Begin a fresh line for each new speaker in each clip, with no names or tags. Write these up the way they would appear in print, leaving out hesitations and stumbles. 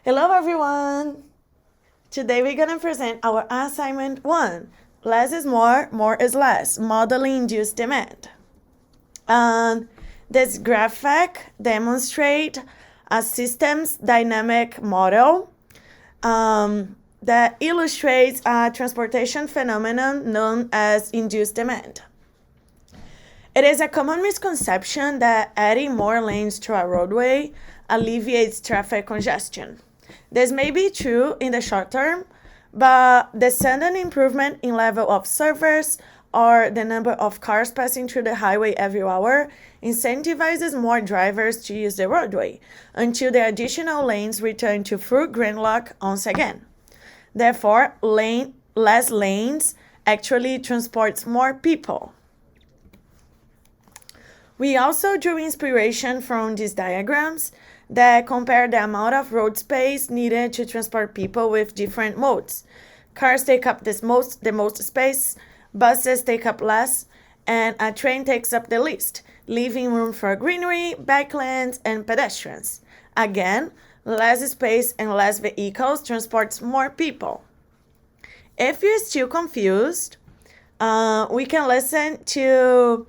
Hello everyone! Today we're gonna present our assignment 1. Less is more is less, modeling induced demand. This graphic demonstrates a systems dynamic model that illustrates a transportation phenomenon known as induced demand. It is a common misconception that adding more lanes to a roadway alleviates traffic congestion. This may be true in the short term, but the sudden improvement in level of service or the number of cars passing through the highway every hour incentivizes more drivers to use the roadway until the additional lanes return to full gridlock once again. Therefore, less lanes actually transports more people. We also drew inspiration from these diagrams that compare the amount of road space needed to transport people with different modes. Cars take up the most space, buses take up less, and a train takes up the least, leaving room for greenery, bikelands, and pedestrians. Again, less space and less vehicles transports more people. If you're still confused, we can listen to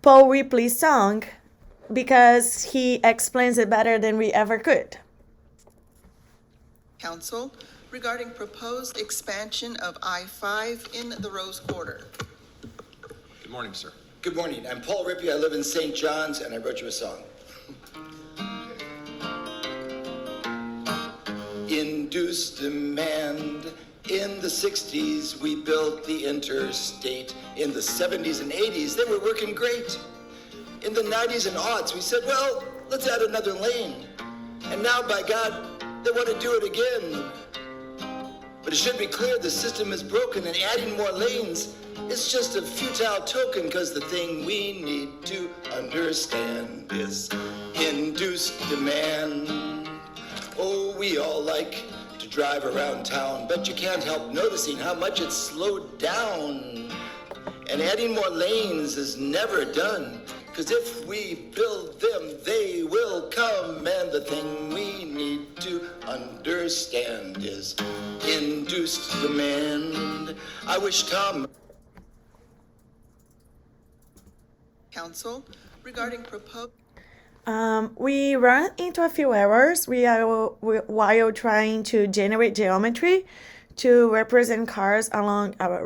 Paul Ripley's song because he explains it better than we ever could.
Council regarding proposed expansion of I-5 in the Rose Quarter.
Good morning, sir.
Good morning. I'm Paul Rippey. I live in St. John's, and I wrote you a song. Induced demand. In the 60s, we built the interstate. In the 70s and 80s, they were working great. In the 90s and aughts, we said, well, let's add another lane. And now, by God, they want to do it again. But it should be clear the system is broken, and adding more lanes is just a futile token, because the thing we need to understand is induced demand. Oh, we all like to drive around town, but you can't help noticing how much it's slowed down. And adding more lanes is never done, because if we build them, they will come. And the thing we need to understand is induced demand. I wish Tom...
Council regarding proposed...
We run into a few errors while trying to generate geometry to represent cars along our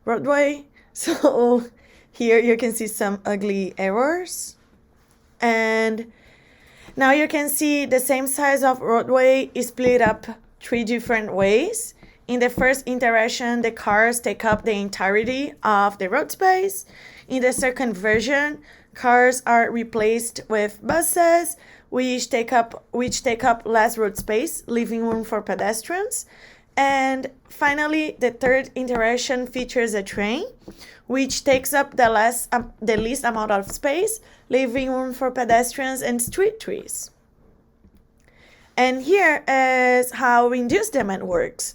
roadway. So here you can see some ugly errors. And now you can see the same size of roadway is split up 3 different ways. In the first iteration, the cars take up the entirety of the road space. In the second version, cars are replaced with buses, which take up less road space, leaving room for pedestrians. And finally, the third iteration features a train, which takes up the least amount of space, leaving room for pedestrians and street trees. And here is how induced demand works.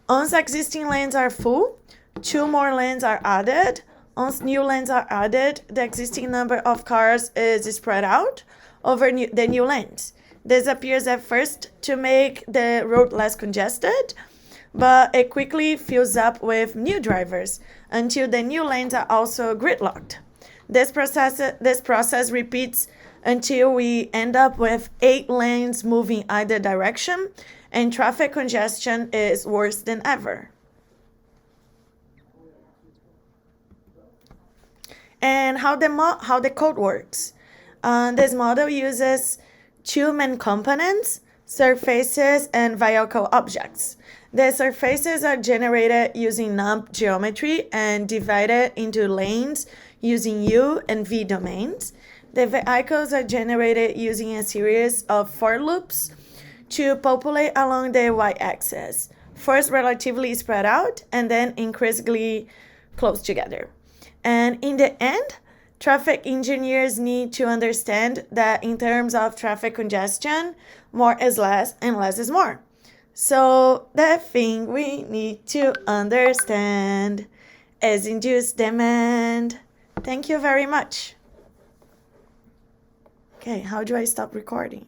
Once existing lanes are full, 2 more lanes are added. Once new lanes are added, the existing number of cars is spread out over the new lanes. This appears at first to make the road less congested, but it quickly fills up with new drivers until the new lanes are also gridlocked. This process repeats until we end up with 8 lanes moving either direction, and traffic congestion is worse than ever. And how the code works. This model uses 2 main components, surfaces and vehicle objects. The surfaces are generated using num geometry and divided into lanes using U and V domains. The vehicles are generated using a series of for loops to populate along the y-axis, first relatively spread out and then increasingly close together. And in the end, traffic engineers need to understand that in terms of traffic congestion, more is less and less is more. So the thing we need to understand is induced demand. Thank you very much. Okay, how do I stop recording?